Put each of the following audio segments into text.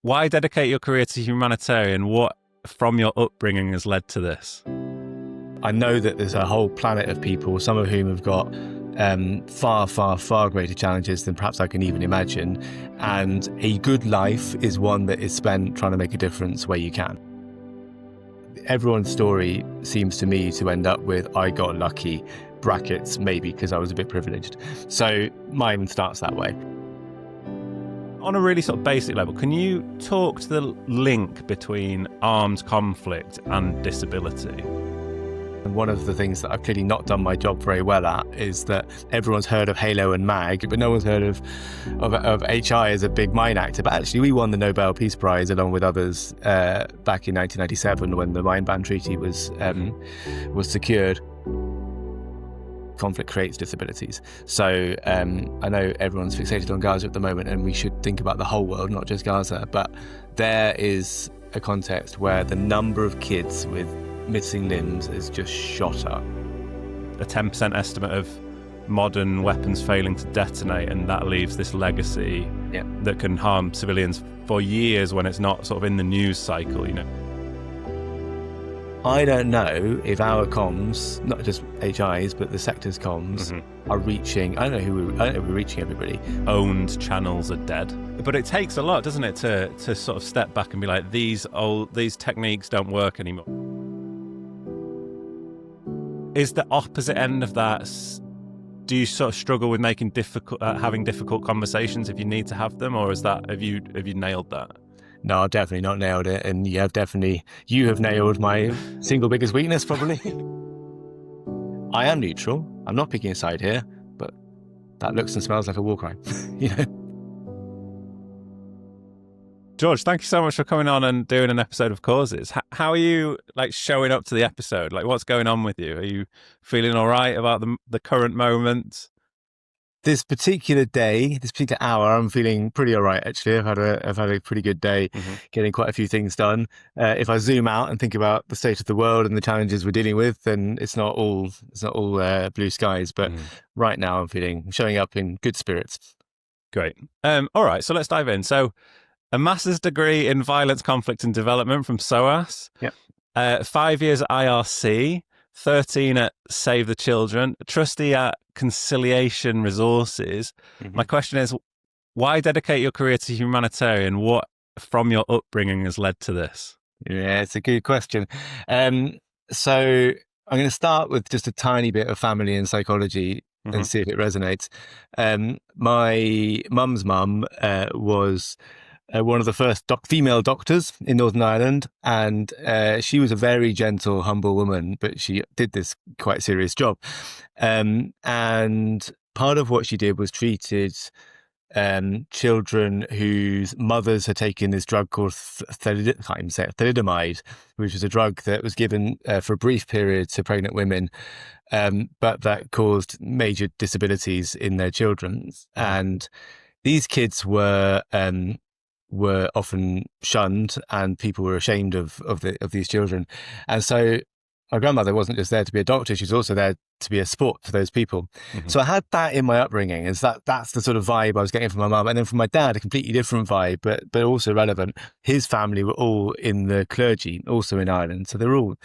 Why dedicate your career to humanitarian? What from your upbringing has led to this? I know that there's a whole planet of people, some of whom have got far, far, far greater challenges than perhaps I can even imagine. And a good life is one that is spent trying to make a difference where you can. Everyone's story seems to me to end up with, I got lucky, brackets, maybe because I was a bit privileged. So mine starts that way. On a really sort of basic level, can you talk to the link between armed conflict and disability? And one of the things that I've clearly not done my job very well at is that everyone's heard of Halo and MAG, but no one's heard of HI as a big mine actor. But actually, we won the Nobel Peace Prize along with others back in 1997 when the Mine Ban Treaty was secured. Conflict creates disabilities. So I know everyone's fixated on Gaza at the moment, and we should think about the whole world, not just Gaza. But there is a context where the number of kids with missing limbs is just shot up. A 10% estimate of modern weapons failing to detonate, and that leaves this legacy that can harm civilians for years when it's not sort of in the news cycle, you know. I don't know if our comms, not just HI's, but the sector's comms, are reaching. I don't know if we're reaching everybody. Owned channels are dead, but it takes a lot, doesn't it, to sort of step back and be like, these techniques don't work anymore. Is the opposite end of that? Do you sort of struggle with having difficult conversations if you need to have them, or have you nailed that? No, I've definitely not nailed it, and you have nailed my single biggest weakness, probably. I am neutral. I'm not picking a side here, but that looks and smells like a war crime, you know. George, thank you so much for coming on and doing an episode of Causes. How are you showing up to the episode? What's going on with you? Are you feeling all right about the current moment? This particular day, this particular hour, I'm feeling pretty all right, actually. I've had a pretty good day, getting quite a few things done. If I zoom out and think about the state of the world and the challenges we're dealing with, then it's not all blue skies. But right now I'm showing up in good spirits. Great. All right, so let's dive in. So a master's degree in violence, conflict and development from SOAS. Yep. 5 years at IRC, 13 at Save the Children, trustee at Conciliation Resources. My question is, why dedicate your career to humanitarian? What from your upbringing has led to this? Yeah, it's a good question. So I'm going to start with just a tiny bit of family and psychology and see if it resonates. My mum's mum was one of the first female doctors in Northern Ireland, and she was a very gentle, humble woman, but she did this quite serious job. And part of what she did was treated children whose mothers had taken this drug called thalidomide, which was a drug that was given for a brief period to pregnant women, but that caused major disabilities in their children. And these kids were often shunned, and people were ashamed of these children. And so my grandmother wasn't just there to be a doctor, she was also there to be a support for those people. So I had that in my upbringing, and that's the sort of vibe I was getting from my mum. And then from my dad, a completely different vibe, but also relevant. His family were all in the clergy, also in Ireland. So they're all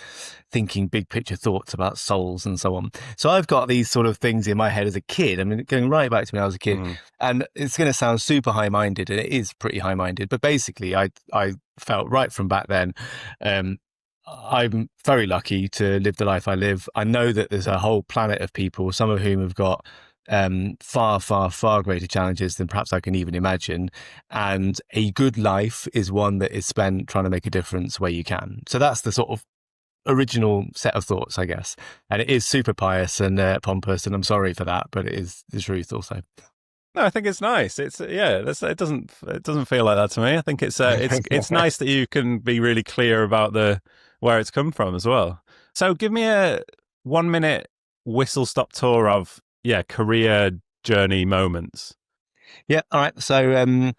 thinking big picture thoughts about souls and so on. So I've got these sort of things in my head as a kid. I mean, going right back to when I was a kid. And it's going to sound super high-minded, and it is pretty high-minded. But basically, I felt right from back then, I'm very lucky to live the life I live. I know that there's a whole planet of people, some of whom have got far, far, far greater challenges than perhaps I can even imagine. And a good life is one that is spent trying to make a difference where you can. So that's the sort of original set of thoughts, I guess. And it is super pious and pompous, and I'm sorry for that, but it is the truth also. No, I think it's nice. It doesn't feel like that to me. I think it's nice that you can be really clear about where it's come from as well. So give me a 1 minute whistle stop tour of career journey moments. Yeah, all right. So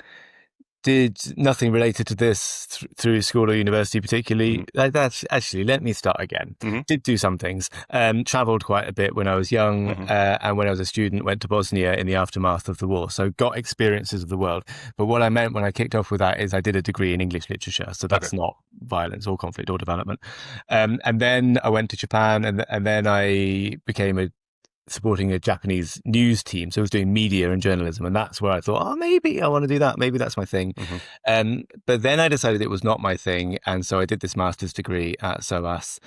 did nothing related to this through school or university particularly. That's actually, let me start again. Did do some things. Traveled quite a bit when I was young, and when I was a student, went to Bosnia in the aftermath of the war. So got experiences of the world. But what I meant when I kicked off with that is I did a degree in English literature. So that's not violence or conflict or development. And then I went to Japan, and then I became supporting a Japanese news team. So I was doing media and journalism. And that's where I thought, oh, maybe I want to do that. Maybe that's my thing. But then I decided it was not my thing. And so I did this master's degree at SOAS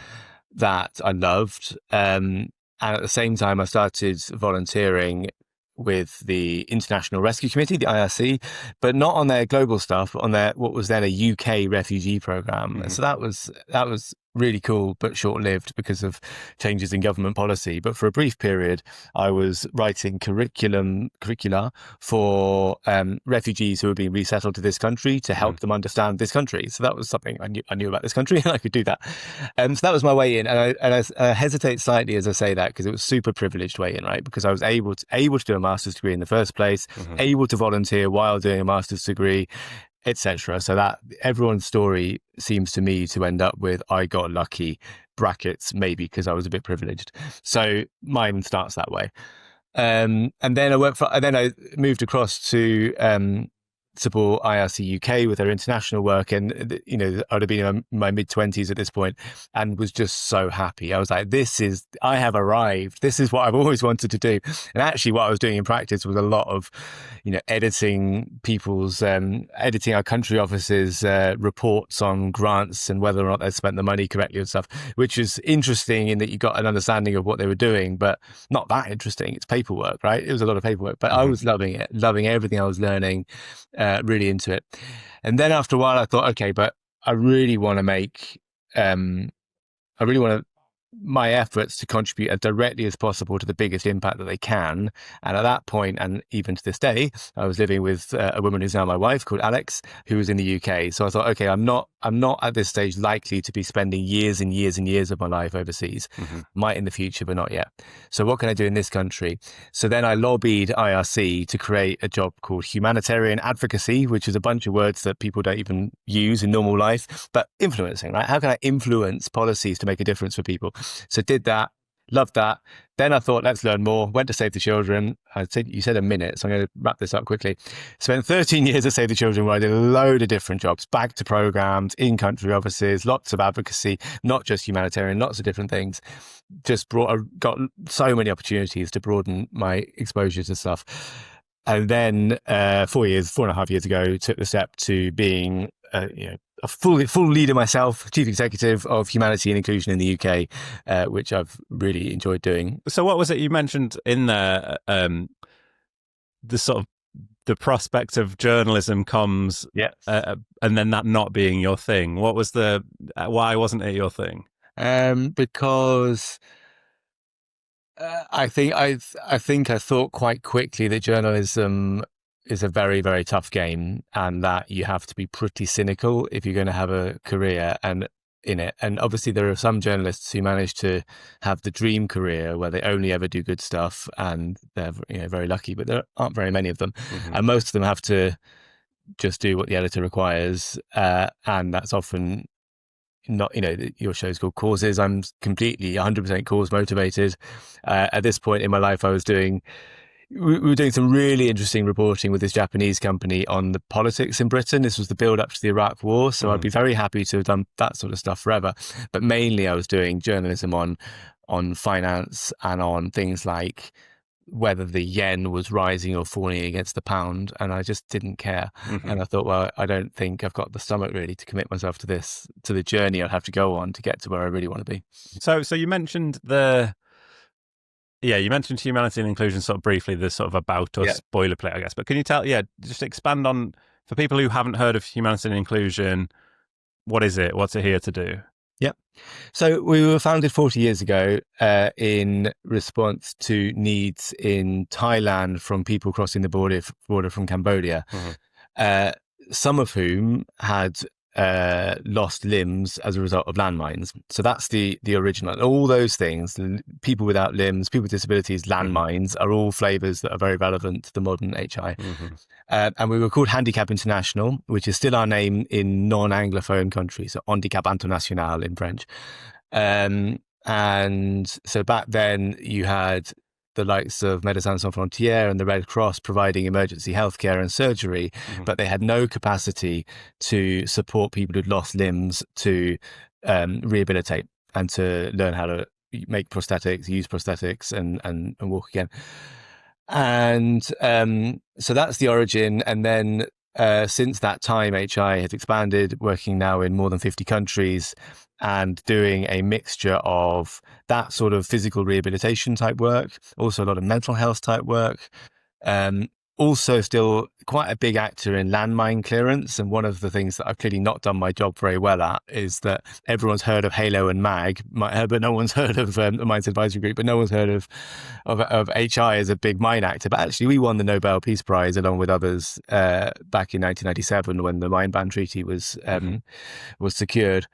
that I loved. And at the same time, I started volunteering with the International Rescue Committee, the IRC, but not on their global stuff, but on their what was then a UK refugee program. So that was really cool, but short-lived because of changes in government policy. But for a brief period, I was writing curricula for refugees who were being resettled to this country to help them understand this country. So that was something I knew about this country, and I could do that. So that was my way in. And I hesitate slightly as I say that because it was super privileged way in, right? Because I was able to do a master's degree in the first place, able to volunteer while doing a master's degree, etc. So that everyone's story seems to me to end up with I got lucky, brackets, maybe because I was a bit privileged. So mine starts that way. And then I moved across to support IRC UK with their international work. And, I'd have been in my mid-20s at this point and was just so happy. I was like, I have arrived. This is what I've always wanted to do. And actually what I was doing in practice was a lot of, editing our country offices' reports on grants and whether or not they'd spent the money correctly and stuff, which is interesting in that you got an understanding of what they were doing, but not that interesting. It's paperwork, right? It was a lot of paperwork, but I was loving it, loving everything I was learning. Really into it. And then after a while I thought, okay, but I really want my efforts to contribute as directly as possible to the biggest impact that they can. And at that point, and even to this day, I was living with a woman who's now my wife called Alex, who was in the UK. So I thought, okay, I'm not at this stage likely to be spending years and years and years of my life overseas. Might in the future, but not yet. So what can I do in this country? So then I lobbied IRC to create a job called humanitarian advocacy, which is a bunch of words that people don't even use in normal life, but influencing, right? How can I influence policies to make a difference for people? So did that, loved that. Then I thought, let's learn more. Went to Save the Children. You said a minute, so I'm going to wrap this up quickly. Spent 13 years at Save the Children where I did a load of different jobs, back to programs, in-country offices, lots of advocacy, not just humanitarian, lots of different things. Got so many opportunities to broaden my exposure to stuff. And then 4.5 years ago, took the step to being a full leader myself, chief executive of humanity and inclusion in the UK, which I've really enjoyed doing. So what was it you mentioned in there? The sort of the prospect of journalism comes, and then that not being your thing. What was why wasn't it your thing? Because I think I thought quite quickly that journalism is a very, very tough game, and that you have to be pretty cynical if you're going to have a career and in it. And obviously there are some journalists who manage to have the dream career where they only ever do good stuff, and they're very lucky, but there aren't very many of them. And most of them have to just do what the editor requires, and that's often not, your show's called Causes. I'm completely 100% cause motivated. At this point in my life, we were doing some really interesting reporting with this Japanese company on the politics in Britain. This was the build up to the Iraq War. So I'd be very happy to have done that sort of stuff forever. But mainly I was doing journalism on finance and on things like whether the yen was rising or falling against the pound. And I just didn't care. And I thought, well, I don't think I've got the stomach really to commit myself to the journey I'd have to go on to get to where I really want to be. So you mentioned you mentioned humanity and inclusion sort of briefly, the sort of about us boilerplate, I guess. But can you just expand on, for people who haven't heard of humanity and inclusion, what is it? What's it here to do? Yeah. So we were founded 40 years ago in response to needs in Thailand from people crossing the border from Cambodia, some of whom had lost limbs as a result of landmines. So that's the original. All those things, people without limbs, people with disabilities, landmines, are all flavors that are very relevant to the modern HI. And we were called Handicap International, which is still our name in non-Anglophone countries, so Handicap International in French. And so back then you had the likes of Médecins Sans Frontières and the Red Cross providing emergency healthcare and surgery, but they had no capacity to support people who'd lost limbs to rehabilitate and to learn how to make prosthetics, use prosthetics, and walk again. And so that's the origin. And then since that time, HI has expanded, working now in more than 50 countries and doing a mixture of that sort of physical rehabilitation type work, also a lot of mental health type work. Also still quite a big actor in landmine clearance. And one of the things that I've clearly not done my job very well at is that everyone's heard of Halo and MAG, but no one's heard of the Mines Advisory Group, but no one's heard of HI as a big mine actor. But actually we won the Nobel Peace Prize along with others back in 1997 when the Mine Ban Treaty was secured.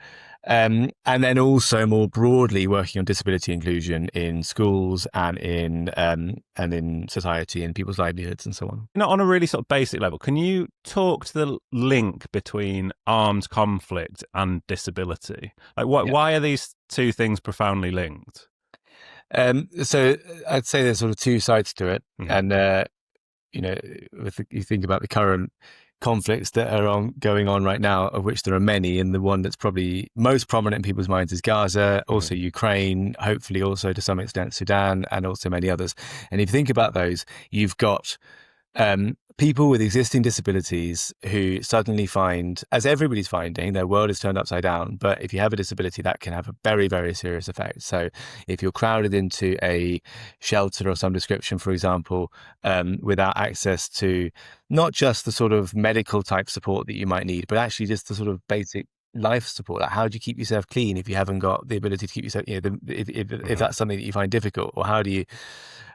And then also more broadly working on disability inclusion in schools and in society and people's livelihoods and so on. On a really sort of basic level, can you talk to the link between armed conflict and disability? Like, why are these two things profoundly linked? So I'd say there's sort of two sides to it, and you think about the current conflicts that are going on right now, of which there are many, and the one that's probably most prominent in people's minds is Gaza, also Ukraine, hopefully also to some extent Sudan, and also many others. And if you think about those, you've got people with existing disabilities who suddenly find, as everybody's finding, their world is turned upside down. But if you have a disability, that can have a very, very serious effect. So if you're crowded into a shelter of some description, for example, without access to not just the sort of medical type support that you might need, but actually just the sort of basic life support. Like, how do you keep yourself clean if you haven't got the ability to keep yourself, if that's something that you find difficult, or how do you,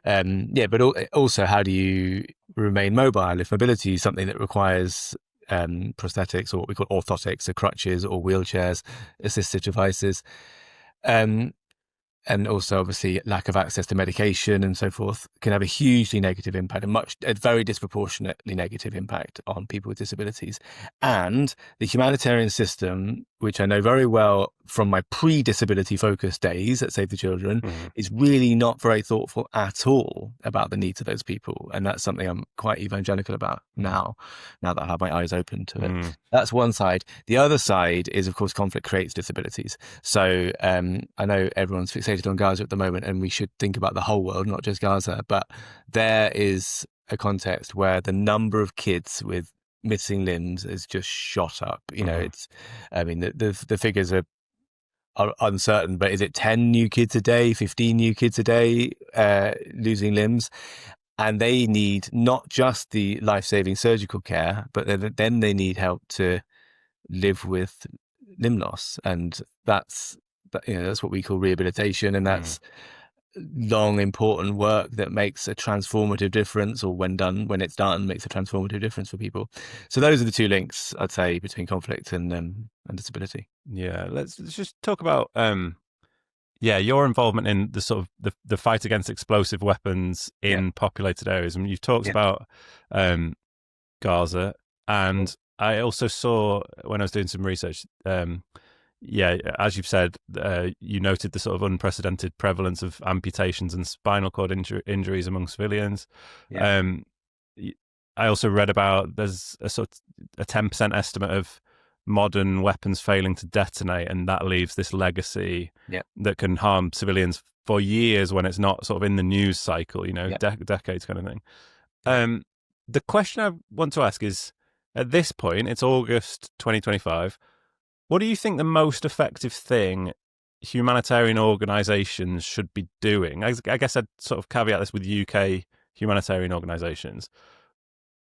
but also how do you remain mobile if mobility is something that requires prosthetics, or what we call orthotics, so crutches or wheelchairs, assistive devices. And also, obviously, lack of access to medication and so forth can have a hugely negative impact, a very disproportionately negative impact on people with disabilities. And the humanitarian system, which I know very well from my pre-disability focused days at Save the Children, is really not very thoughtful at all about the needs of those people. And that's something I'm quite evangelical about now that I have my eyes open to it. That's one side. The other side is, of course, conflict creates disabilities. So I know everyone's fixated on Gaza at the moment, and we should think about the whole world, not just Gaza. But there is a context where the number of kids with missing limbs has just shot up. It's, I mean, the figures are uncertain, but is it 10 new kids a day, 15 new kids a day losing limbs? And they need not just the life-saving surgical care, but then they need help to live with limb loss. And that's what we call rehabilitation. And that's long, important work that makes a transformative difference, or when it's done, makes a transformative difference for people. So those are the two links, I'd say, between conflict and disability. Yeah, let's just talk about your involvement in the sort of the fight against explosive weapons in populated areas. I mean, you've talked about Gaza, and I also saw when I was doing some research, as you've said, you noted the sort of unprecedented prevalence of amputations and spinal cord injuries among civilians. I also read about there's a 10% estimate of modern weapons failing to detonate, and that leaves this legacy that can harm civilians for years when it's not sort of in the news cycle, decades kind of thing. The question I want to ask is, at this point, it's August 2025, what do you think the most effective thing humanitarian organisations should be doing? I guess I'd sort of caveat this with UK humanitarian organisations.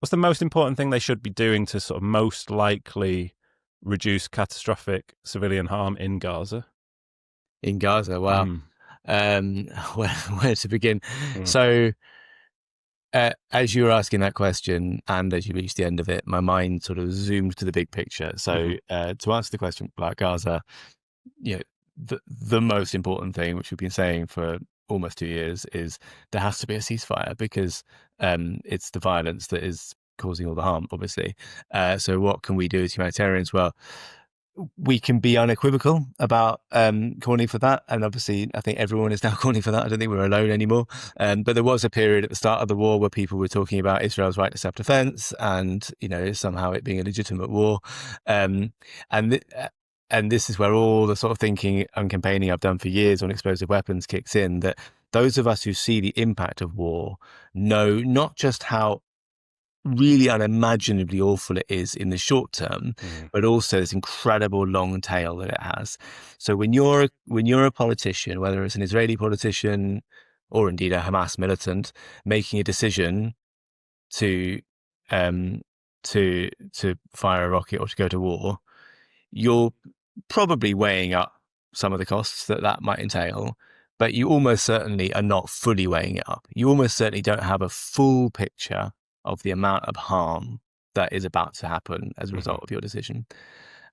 What's the most important thing they should be doing to sort of most likely reduce catastrophic civilian harm in Gaza? In Gaza, wow. Where to begin? So As you were asking that question, and as you reached the end of it, my mind sort of zoomed to the big picture. So, to answer the question about Gaza, you know, the most important thing, which we've been saying for almost 2 years, is there has to be a ceasefire, because it's the violence that is causing all the harm, obviously. So what can we do as humanitarians? Well, we can be unequivocal about calling for that, and obviously I think everyone is now calling for that. I don't think we're alone anymore. But there was a period at the start of the war where people were talking about Israel's right to self-defense, and somehow it being a legitimate war. Um, and th- and this is where all the sort of thinking and campaigning I've done for years on explosive weapons kicks in. That those of us who see the impact of war know not just how really unimaginably awful it is in the short term, but also this incredible long tail that it has. So when you're a politician, whether it's an Israeli politician or indeed a Hamas militant, making a decision to um to fire a rocket or to go to war, you're probably weighing up some of the costs that might entail, but you almost certainly are not fully weighing it up. You almost certainly don't have a full picture of the amount of harm that is about to happen as a result of your decision.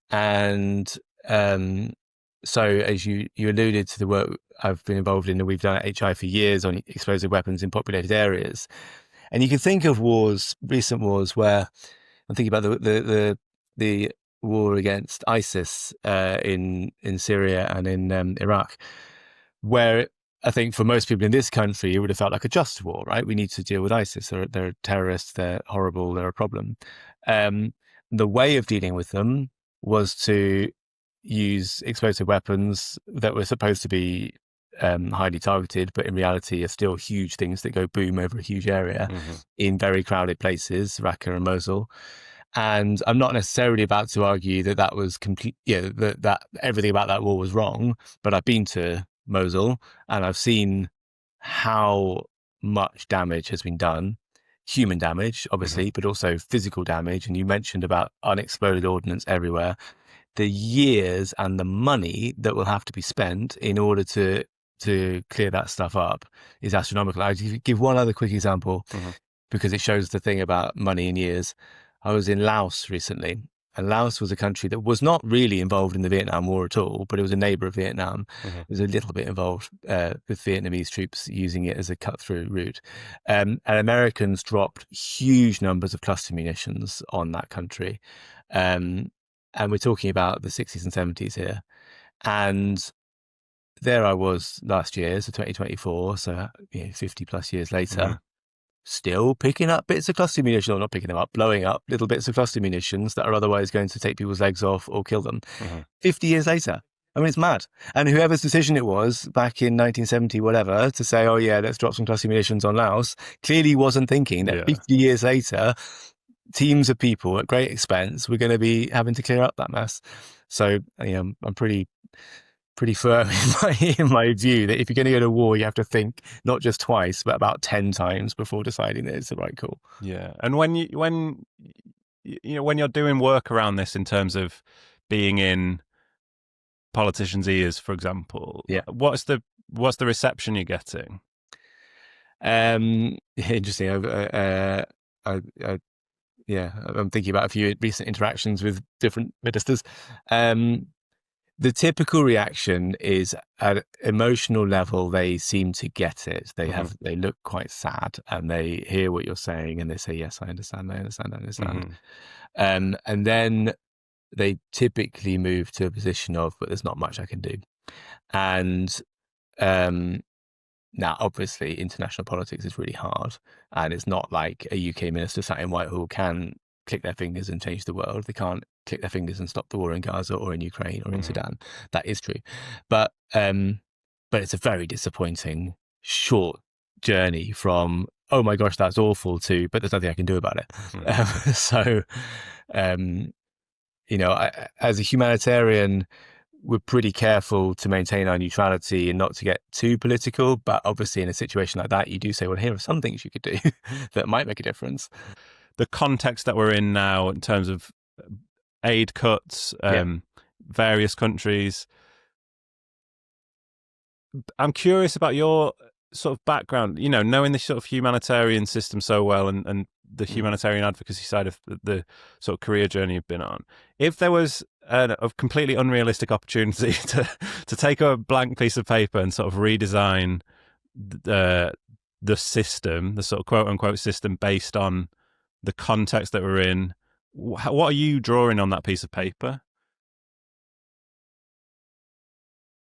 And so, as you alluded to the work I've been involved in, and we've done at HI for years on explosive weapons in populated areas, and you can think of wars, recent wars, where I'm thinking about the war against ISIS in Syria and in Iraq, where I think for most people in this country, it would have felt like a just war, right? We need to deal with ISIS. They're terrorists. They're horrible. They're a problem. The way of dealing with them was to use explosive weapons that were supposed to be highly targeted, but in reality are still huge things that go boom over a huge area in very crowded places, Raqqa and Mosul. And I'm not necessarily about to argue that was complete, that everything about that war was wrong, but I've been to Mosul and I've seen how much damage has been done, human damage, obviously, but also physical damage. And you mentioned about unexploded ordnance everywhere. The years and the money that will have to be spent in order to clear that stuff up is astronomical. I'll give one other quick example because it shows the thing about money and years. I was in Laos recently, and Laos was a country that was not really involved in the Vietnam War at all, but it was a neighbor of Vietnam. It was a little bit involved with Vietnamese troops using it as a cut-through route. And Americans dropped huge numbers of cluster munitions on that country. And we're talking about the 60s and 70s here. And there I was last year, so 2024, so 50 plus years later, still picking up bits of cluster munitions, or not picking them up, blowing up little bits of cluster munitions that are otherwise going to take people's legs off or kill them. 50 years later. I mean, it's mad. And whoever's decision it was back in 1970, whatever, to say, oh yeah, let's drop some cluster munitions on Laos, clearly wasn't thinking that 50 years later, teams of people at great expense were going to be having to clear up that mess. So I'm pretty firm in my view that if you're going to go to war, you have to think not just twice, but about 10 times before deciding that it's the right call. Yeah, and when you're doing work around this in terms of being in politicians' ears, for example, what's the reception you're getting? Interesting. I'm thinking about a few recent interactions with different ministers. The typical reaction is at an emotional level, they seem to get it. They look quite sad and they hear what you're saying and they say, yes, I understand. And then they typically move to a position of, but there's not much I can do. And now, obviously, international politics is really hard. And it's not like a UK minister sat in Whitehall can click their fingers and change the world. They can't click their fingers and stop the war in Gaza or in Ukraine or in Sudan. That is true. But it's a very disappointing short journey from, oh my gosh, that's awful, to, but there's nothing I can do about it. As a humanitarian, we're pretty careful to maintain our neutrality and not to get too political. But obviously in a situation like that, you do say, well, here are some things you could do that might make a difference. The context that we're in now in terms of aid cuts, various countries. I'm curious about your sort of background, knowing the sort of humanitarian system so well, and the Mm. humanitarian advocacy side of the sort of career journey you've been on, if there was a completely unrealistic opportunity to take a blank piece of paper and sort of redesign the system, the sort of quote unquote system based on the context that we're in, what are you drawing on that piece of paper?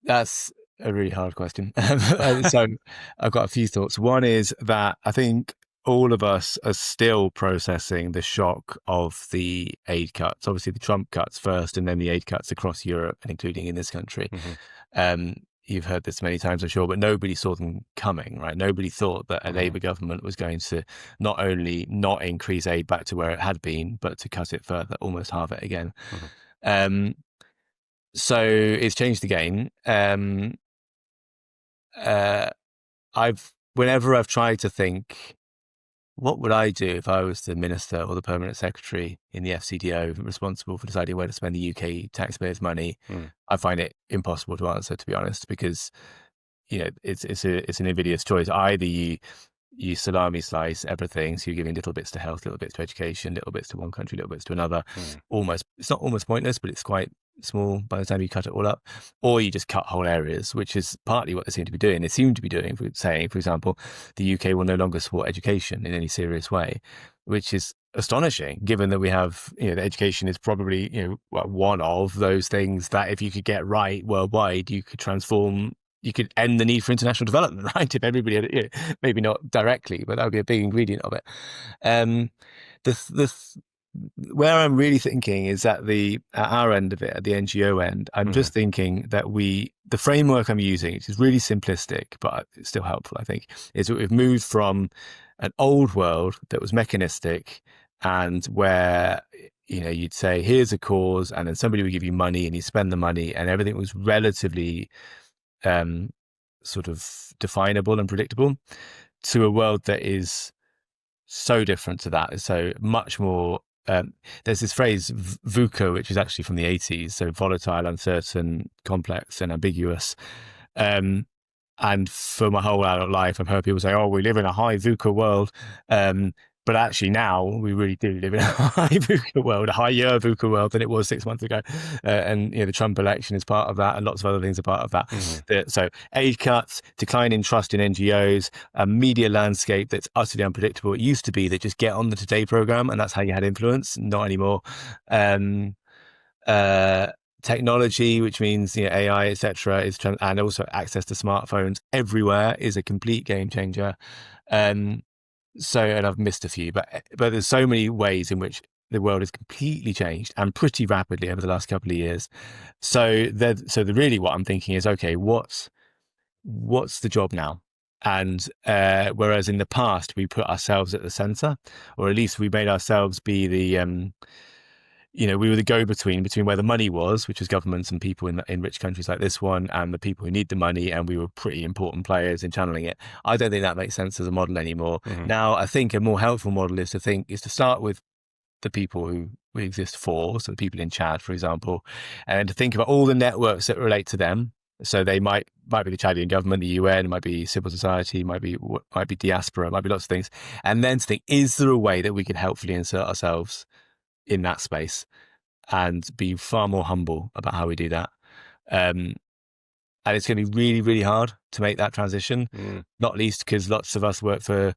That's a really hard question. So I've got a few thoughts. One is that I think all of us are still processing the shock of the aid cuts. Obviously, the Trump cuts first, and then the aid cuts across Europe, and including in this country. Mm-hmm. You've heard this many times, I'm sure, but nobody saw them coming, right? Nobody thought that a Labour government was going to not only not increase aid back to where it had been, but to cut it further, almost halve it again. So it's changed the game. Whenever I've tried to think, what would I do if I was the minister or the permanent secretary in the FCDO responsible for deciding where to spend the UK taxpayers' money? I find it impossible to answer, to be honest, because it's an invidious choice. Either you salami slice everything, so you're giving little bits to health, little bits to education, little bits to one country, little bits to another. It's not almost pointless, but it's quite small by the time you cut it all up. Or you just cut whole areas, which is partly what they seem to be doing. They seem to be doing, saying, for example, the UK will no longer support education in any serious way, which is astonishing, given that we have, that education is probably, one of those things that if you could get right worldwide, you could end the need for international development, right? If everybody had, maybe not directly, but that would be a big ingredient of it. Where I'm really thinking is at our end of it, at the NGO end, I'm just thinking that the framework I'm using, which is really simplistic, but it's still helpful, I think, is that we've moved from an old world that was mechanistic and where, you'd say, here's a cause, and then somebody would give you money and you spend the money, and everything was relatively sort of definable and predictable, to a world that is so different to that. So much more. There's this phrase VUCA, which is actually from the 80s. So volatile, uncertain, complex, and ambiguous. And for my whole adult life, I've heard people say, "Oh, we live in a high VUCA world." But actually now we really do live in a high VUCA world, a higher VUCA world than it was 6 months ago. And the Trump election is part of that, and lots of other things are part of that. So aid cuts, decline in trust in NGOs, a media landscape that's utterly unpredictable. It used to be that just get on the Today program and that's how you had influence. Not anymore. Technology, which means AI, etc., and also access to smartphones everywhere is a complete game changer. And I've missed a few, but there's so many ways in which the world has completely changed, and pretty rapidly over the last couple of years. So really what I'm thinking is, okay, what's the job now? And whereas in the past we put ourselves at the center, or at least we made ourselves be the we were the go-between between where the money was, which was governments and people in rich countries like this one, and the people who need the money, and we were pretty important players in channeling it. I don't think that makes sense as a model anymore. Now, I think a more helpful model is to start with the people who we exist for, so the people in Chad, for example, and to think about all the networks that relate to them. So they might be the Chadian government, the UN, might be civil society, might be diaspora, might be lots of things. And then to think, is there a way that we can helpfully insert ourselves in that space and be far more humble about how we do that. And it's going to be really, really hard to make that transition, not least because lots of us work for,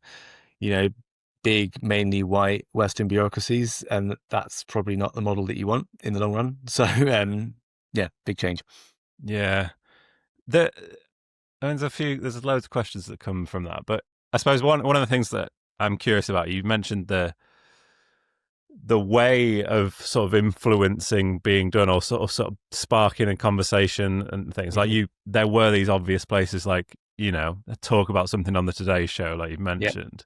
big, mainly white Western bureaucracies, and that's probably not the model that you want in the long run. So, big change. Yeah. There's loads of questions that come from that, but I suppose one of the things that I'm curious about, you mentioned the way of sort of influencing being done, or sort of sparking a conversation and things like there were these obvious places, like talk about something on the Today Show, like you've mentioned.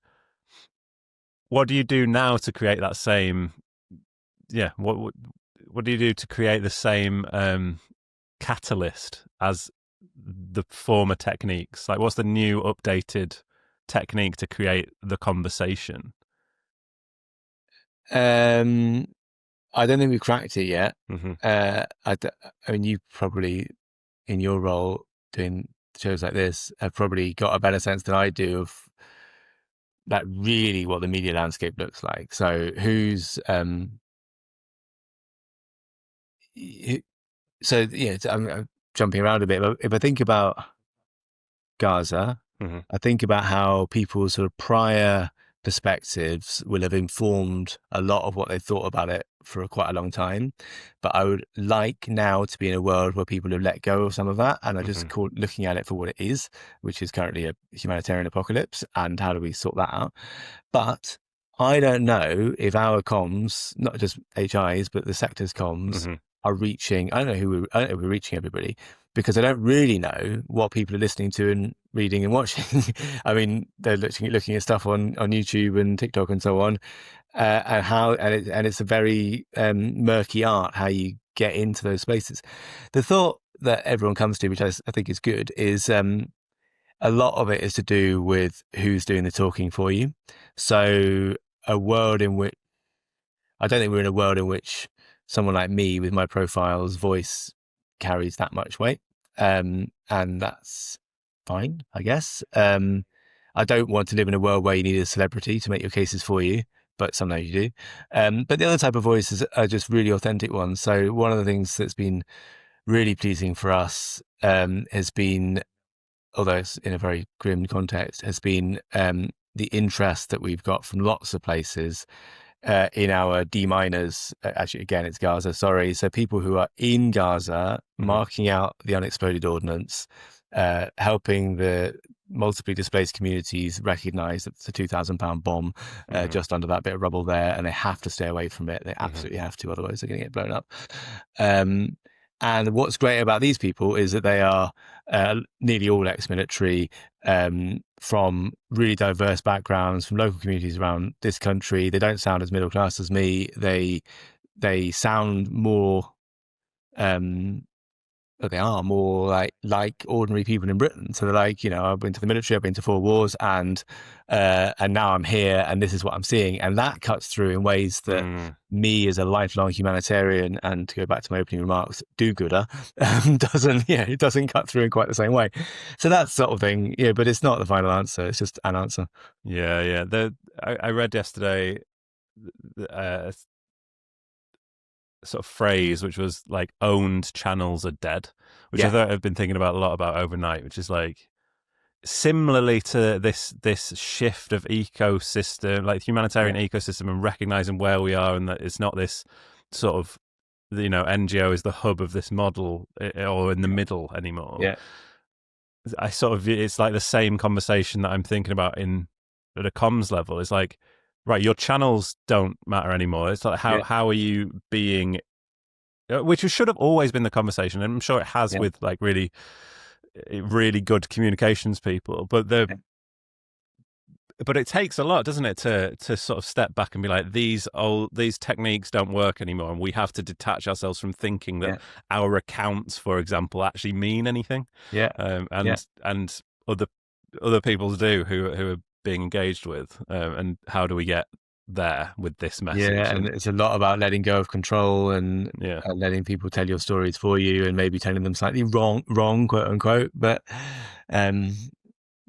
What do you do now to create that same? What do you do to create the same catalyst as the former techniques? Like, what's the new updated technique to create the conversation? I don't think we've cracked it yet. I mean, you probably, in your role, doing shows like this have probably got a better sense than I do of that really what the media landscape looks like. So I'm jumping around a bit, but if I think about Gaza, Hmm. I think about how people's sort of prior perspectives will have informed a lot of what they thought about it for quite a long time. But I would like now to be in a world where people have let go of some of that and are Hmm. just looking at it for what it is, which is currently a humanitarian apocalypse. And how do we sort that out? But I don't know if our comms, not just HIs, but the sector's comms, Hmm. are reaching. I don't know if we're reaching everybody because I don't really know what people are listening to and reading and watching. I mean, they're looking at stuff on YouTube and TikTok and so on, and it's a very murky art how you get into those spaces. The thought that everyone comes to, which I think is good, is a lot of it is to do with who's doing the talking for you. So a world in which I don't think we're in a world in which someone like me with my profile's voice carries that much weight. And that's fine, I guess. I don't want to live in a world where you need a celebrity to make your cases for you, but sometimes you do. But the other type of voices are just really authentic ones. So one of the things that's been really pleasing for us has been, although it's in a very grim context, has been the interest that we've got from lots of places in our D miners. Actually, again, it's Gaza. Sorry. So people who are in Gaza Hmm. marking out the unexploded ordnance, helping the multiply displaced communities recognize that it's a £2,000 bomb Hmm. just under that bit of rubble there, and they have to stay away from it. They Hmm. absolutely have to, otherwise they're going to get blown up. Um, and what's great about these people is that they are nearly all ex-military, from really diverse backgrounds, from local communities around this country. They don't sound as middle class as me. They sound more, they are more like ordinary people in Britain. So they're like, I've been to the military, I've been to 4 wars, and now I'm here, and this is what I'm seeing, and that cuts through in ways that Mm. me as a lifelong humanitarian, and to go back to my opening remarks, do-gooder, doesn't, it doesn't cut through in quite the same way. So that sort of thing, but it's not the final answer. It's just an answer. Yeah, yeah. I read yesterday a sort of phrase which was like owned channels are dead, which I Yeah, thought I've been thinking about a lot about overnight, which is like similarly to this shift of ecosystem, like humanitarian yeah, ecosystem, and recognizing where we are and that it's not this sort of NGO is the hub of this model or in the middle anymore. yeah, I sort of it's like the same conversation that I'm thinking about in at a comms level. It's like, right, your channels don't matter anymore. It's like yeah, how are you being, which should have always been the conversation, and I'm sure it has yeah, with like really good communications people, but it takes a lot, doesn't it, to sort of step back and be like, these techniques don't work anymore, and we have to detach ourselves from thinking that yeah, our accounts, for example, actually mean anything, yeah, yeah. and other people do who are being engaged with, and how do we get there with this message? Yeah, and And it's a lot about letting go of control yeah, and letting people tell your stories for you, and maybe telling them slightly wrong, quote unquote. Um,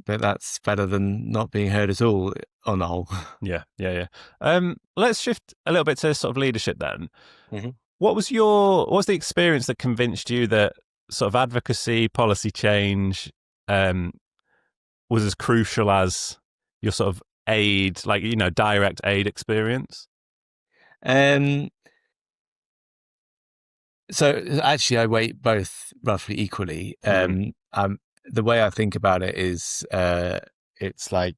but that's better than not being heard at all on the whole. yeah, yeah, yeah. Let's shift a little bit to sort of leadership then. Mhm. What was the experience that convinced you that sort of advocacy, policy change, um, was as crucial as your sort of aid, like direct aid experience? Um, so actually, I weight both roughly equally. Hmm. The way I think about it is, it's like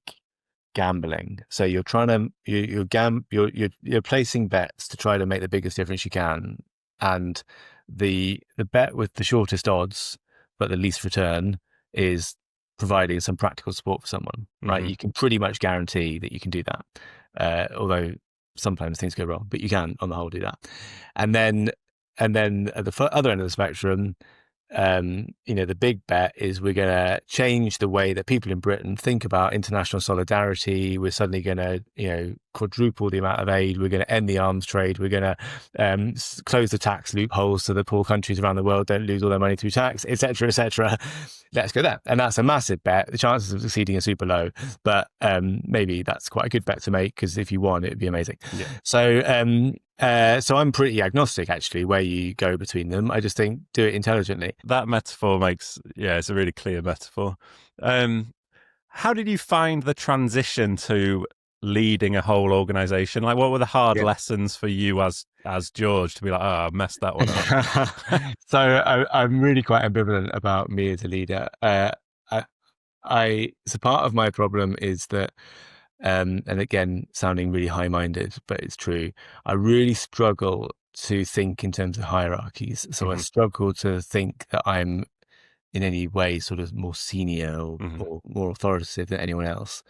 gambling. So you're trying to you're placing bets to try to make the biggest difference you can, and the bet with the shortest odds but the least return is providing some practical support for someone. Right? Hmm. You can pretty much guarantee that you can do that, although sometimes things go wrong, but you can on the whole do that. And then at the other end of the spectrum, the big bet is we're going to change the way that people in Britain think about international solidarity. We're suddenly going to, quadruple the amount of aid. We're going to end the arms trade. We're going to close the tax loopholes so that poor countries around the world don't lose all their money through tax, etc., etc. Let's go there. And that's a massive bet. The chances of succeeding are super low, but maybe that's quite a good bet to make, because if you won, it'd be amazing. Yeah. So I'm pretty agnostic, actually, where you go between them. I just think do it intelligently. That metaphor it's a really clear metaphor. How did you find the transition to leading a whole organization? Like, what were the hard lessons for you as George to be like, I messed that one up? So I'm really quite ambivalent about me as a leader. So part of my problem is that, and again, sounding really high-minded, but it's true, I really struggle to think in terms of hierarchies. So I struggle to think that I'm in any way sort of more senior or more authoritative than anyone else.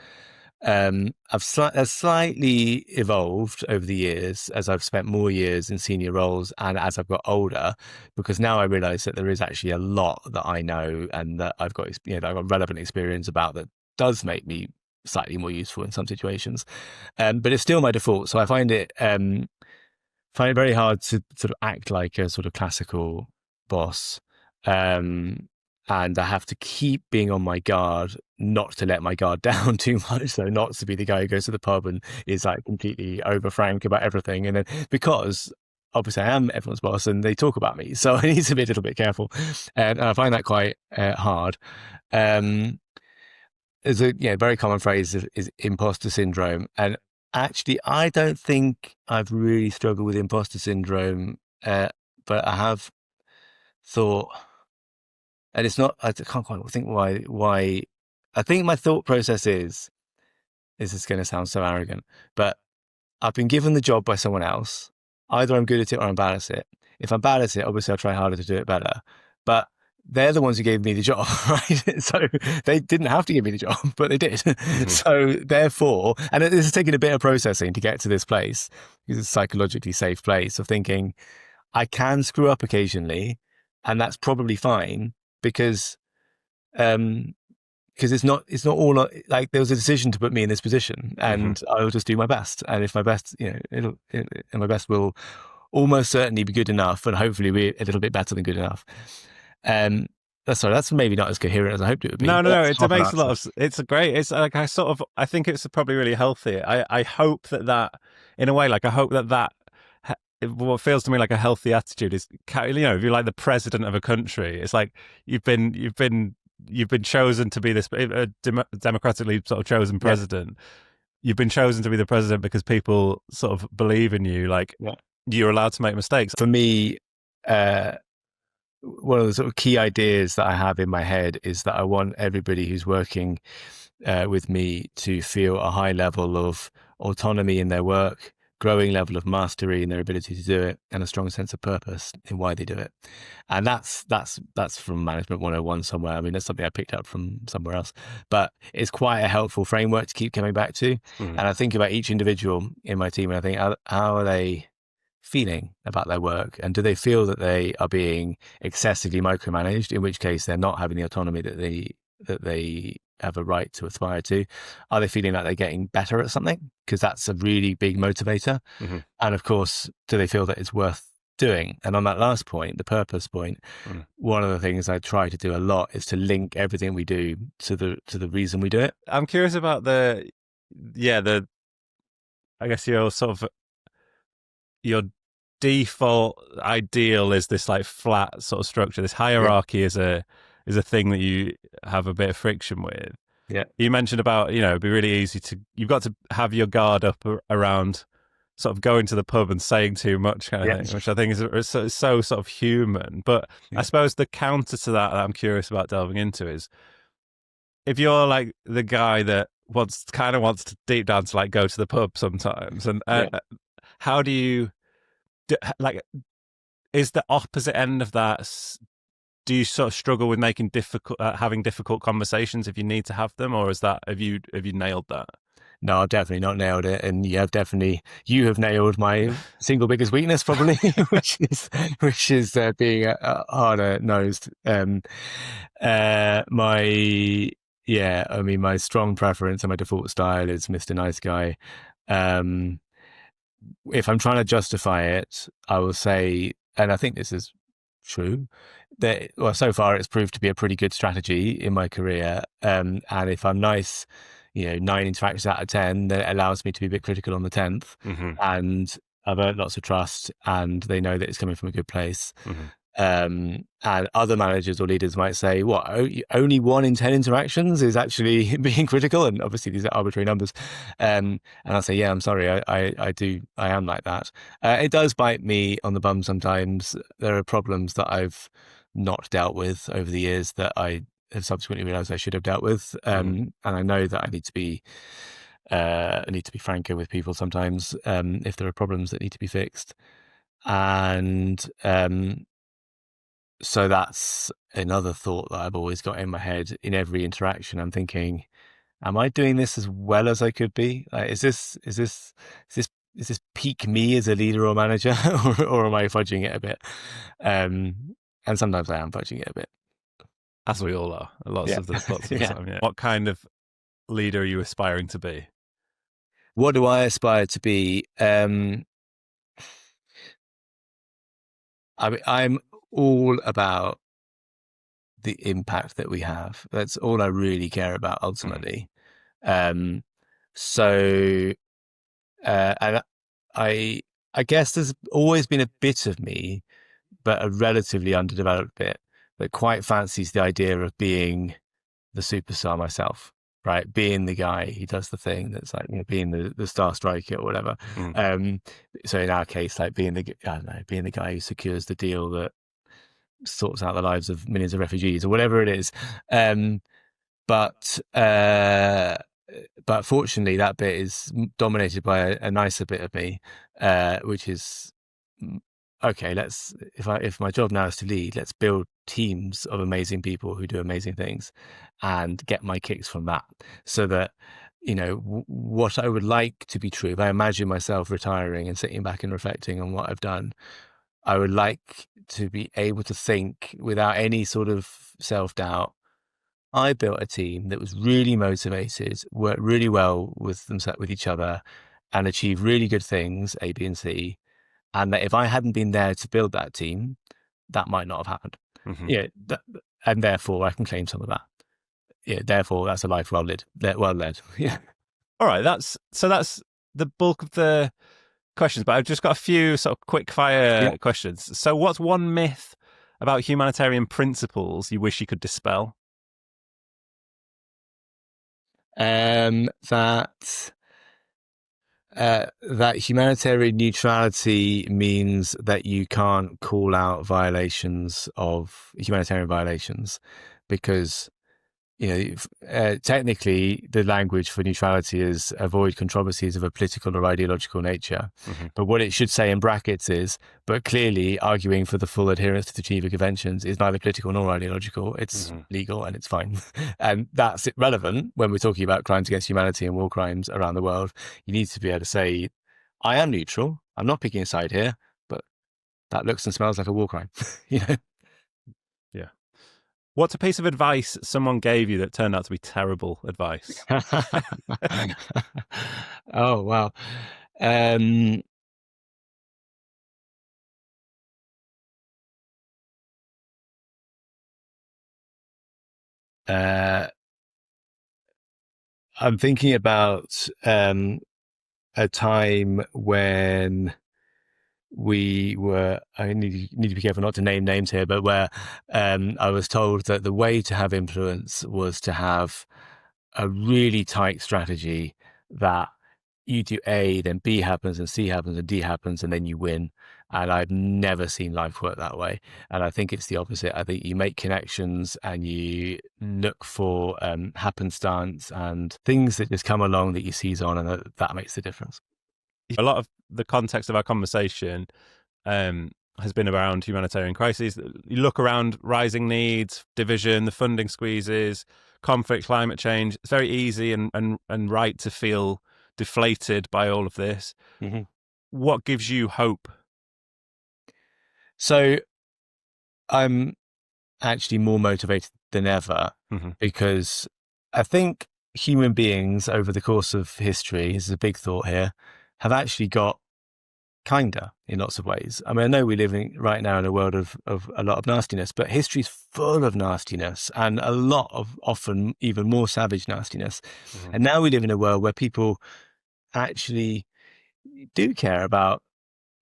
I've slightly evolved over the years as I've spent more years in senior roles and as I've got older, because now I realize that there is actually a lot that I know and that I've got, that I've got relevant experience about that does make me slightly more useful in some situations. But it's still my default. So I find it very hard to sort of act like a sort of classical boss. And I have to keep being on my guard, not to let my guard down too much. So not to be the guy who goes to the pub and is like completely over frank about everything. And then, because obviously I am everyone's boss and they talk about me, so I need to be a little bit careful. And I find that quite hard. There's a very common phrase is imposter syndrome. And actually, I don't think I've really struggled with imposter syndrome, but I have thought, and it's not, I can't quite think why. I think my thought process is this is going to sound so arrogant, but I've been given the job by someone else. Either I'm good at it or I'm bad at it. If I'm bad at it, obviously I'll try harder to do it better. But they're the ones who gave me the job, right? So they didn't have to give me the job, but they did. So therefore, and this has taken a bit of processing to get to this place, because it's a psychologically safe place of thinking, I can screw up occasionally, and that's probably fine, because it's not all like there was a decision to put me in this position, and I'll just do my best. And if my best, my best will almost certainly be good enough, and hopefully be a little bit better than good enough. That's maybe not as coherent as I hoped it would be. No. It makes a lot of. It's great. It's like I think it's probably really healthy. I hope that in a way, like I hope that what feels to me like a healthy attitude is, if you're like the president of a country, it's like you've been chosen to be this democratically sort of chosen president. You've been chosen to be the president because people sort of believe in you. Like you're allowed to make mistakes. For me, one of the sort of key ideas that I have in my head is that I want everybody who's working with me to feel a high level of autonomy in their work, growing level of mastery in their ability to do it, and a strong sense of purpose in why they do it. And that's from Management 101 somewhere. I mean, that's something I picked up from somewhere else, but it's quite a helpful framework to keep coming back to. And I think about each individual in my team, and I think, how are they feeling about their work, and do they feel that they are being excessively micromanaged, in which case they're not having the autonomy that they have a right to aspire to? Are they feeling like they're getting better at something? Because that's a really big motivator. And of course, do they feel that it's worth doing? And on that last point, the purpose point, one of the things I try to do a lot is to link everything we do to the reason we do it. I'm curious about I guess your default ideal is this like flat sort of structure. This hierarchy is a thing that you have a bit of friction with. You mentioned about, it'd be really easy you've got to have your guard up around sort of going to the pub and saying too much kind of thing, which I think is so sort of human. But I suppose the counter to that I'm curious about delving into is, if you're like the guy that wants to deep down to like go to the pub sometimes, and how do you is the opposite end of that? Do you sort of struggle with having difficult conversations if you need to have them, or have you nailed that? No, I've definitely not nailed it, and you have nailed my single biggest weakness probably, which is being a harder nosed. My yeah, I mean my strong preference and my default style is Mr. Nice Guy. Um, if I'm trying to justify it, I will say, and I think this is true, that well, so far it's proved to be a pretty good strategy in my career. And if I'm nice, 9 interactions out of 10, that allows me to be a bit critical on the 10th, Hmm. and I've earned lots of trust, and they know that it's coming from a good place. Hmm. And other managers or leaders might say, "What? Only 1 in 10 interactions is actually being critical," and obviously these are arbitrary numbers. And I'll say, "Yeah, I'm sorry, I am like that." It does bite me on the bum sometimes. There are problems that I've not dealt with over the years that I have subsequently realised I should have dealt with, Hmm. and I know that I need to be franker with people sometimes if there are problems that need to be fixed, and so that's another thought that I've always got in my head in every interaction. I'm thinking, am I doing this as well as I could be? Like, is this peak me as a leader or manager, or am I fudging it a bit? And sometimes I am fudging it a bit. As we all are, Yeah, lots of the yeah. time. Yeah. What kind of leader are you aspiring to be? What do I aspire to be? I'm all about the impact that we have. That's all I really care about Mm. ultimately. Um, so and I I guess there's always been a bit of me, but a relatively underdeveloped bit that quite fancies the idea of being the superstar myself, right? Being the guy who does the thing that's like, being the star striker or whatever. Mm. Um, so in our case, like I don't know, being the guy who secures the deal that sorts out the lives of millions of refugees or whatever it is. Um, but but fortunately, that bit is dominated by a nicer bit of me, which is okay. If my job now is to lead, let's build teams of amazing people who do amazing things, and get my kicks from that, so that what I would like to be true. If I imagine myself retiring and sitting back and reflecting on what I've done, I would like to be able to think without any sort of self doubt. I built a team that was really motivated, worked really well with each other, and achieved really good things, A, B, and C. And that if I hadn't been there to build that team, that might not have happened. Hmm. Yeah, and therefore I can claim some of that. Yeah, therefore that's a life well led. Well led. Yeah, All right, that's the bulk of the questions, but I've just got a few sort of quick yeah. fire questions. So, what's one myth about humanitarian principles you wish you could dispel? That that humanitarian neutrality means that you can't call out violations of humanitarian violations, because technically the language for neutrality is avoid controversies of a political or ideological nature. Hmm. But what it should say in brackets is, but clearly arguing for the full adherence to the Geneva Conventions is neither political nor ideological. It's Hmm. legal and it's fine. And that's relevant when we're talking about crimes against humanity and war crimes around the world. You need to be able to say, I am neutral. I'm not picking a side here, but that looks and smells like a war crime. you know? Yeah. What's a piece of advice someone gave you that turned out to be terrible advice? Oh, wow. Um, uh, I'm thinking about a time when I need to be careful not to name names here, but where I was told that the way to have influence was to have a really tight strategy that you do A, then B happens, and C happens, and D happens, and then you win. And I've never seen life work that way. And I think it's the opposite. I think you make connections and you look for happenstance and things that just come along that you seize on, and that makes the difference. A lot of the context of our conversation has been around humanitarian crises. You look around rising needs, division, the funding squeezes, conflict, climate change. It's very easy and right to feel deflated by all of this. Mm-hmm. What gives you hope? So I'm actually more motivated than ever Mm-hmm. because I think human beings over the course of history, this is a big thought here, have actually got kinder in lots of ways. I mean, I know we live right now in a world of a lot of nastiness, but history's full of nastiness and a lot of often even more savage nastiness. Mm-hmm. And now we live in a world where people actually do care about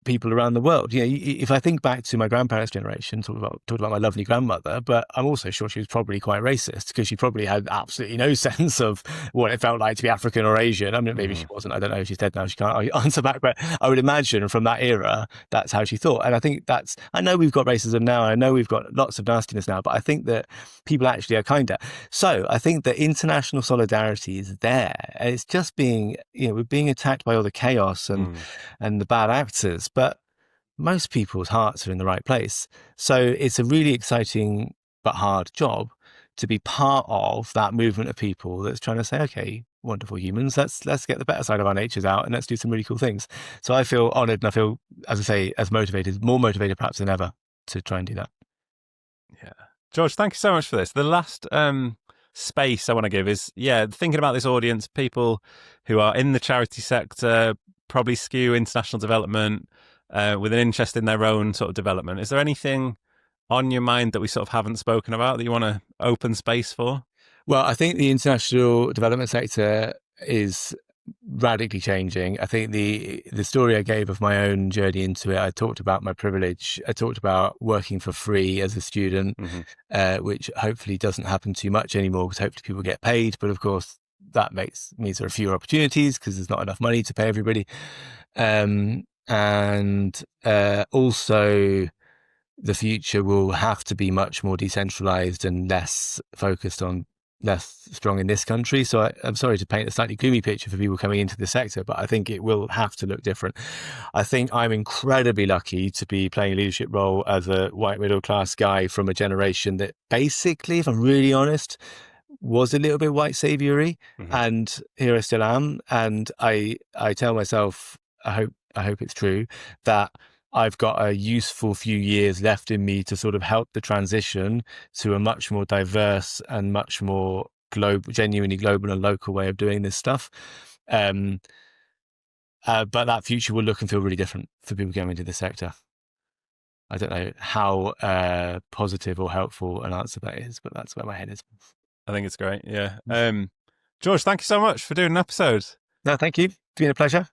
people around the world. You know, if I think back to my grandparents' generation, talking about my lovely grandmother, but I'm also sure she was probably quite racist because she probably had absolutely no sense of what it felt like to be African or Asian. I mean, maybe she wasn't. I don't know. She's dead now. She can't answer back. But I would imagine from that era, that's how she thought. And I think I know we've got racism now. And I know we've got lots of nastiness now, but I think that people actually are kinder. So I think that international solidarity is there. And it's just we're being attacked by all the chaos and the bad actors. But most people's hearts are in the right place. So it's a really exciting but hard job to be part of that movement of people that's trying to say, okay, wonderful humans, let's get the better side of our natures out and let's do some really cool things. So I feel honored and I feel, as I say, more motivated perhaps than ever to try and do that. Yeah. George, thank you so much for this. The last space I want to give is, thinking about this audience, people who are in the charity sector, probably skew international development with an interest in their own sort of development. Is there anything on your mind that we sort of haven't spoken about that you want to open space for? Well, I think the international development sector is radically changing. I think the story I gave of my own journey into it, I talked about my privilege. I talked about working for free as a student, which hopefully doesn't happen too much anymore because hopefully people get paid. But of course, that means there are fewer opportunities because there's not enough money to pay everybody. Also, the future will have to be much more decentralized and less strong in this country. So I'm sorry to paint a slightly gloomy picture for people coming into the sector, but I think it will have to look different. I think I'm incredibly lucky to be playing a leadership role as a white middle class guy from a generation that basically, if I'm really honest, was a little bit white saviory, and here I still am. And I tell myself, I hope it's true, that I've got a useful few years left in me to sort of help the transition to a much more diverse and much more genuinely global and local way of doing this stuff. But that future will look and feel really different for people going into the sector. I don't know how positive or helpful an answer that is, but that's where my head is. I think it's great. Yeah. George, thank you so much for doing an episode. No, thank you. It's been a pleasure.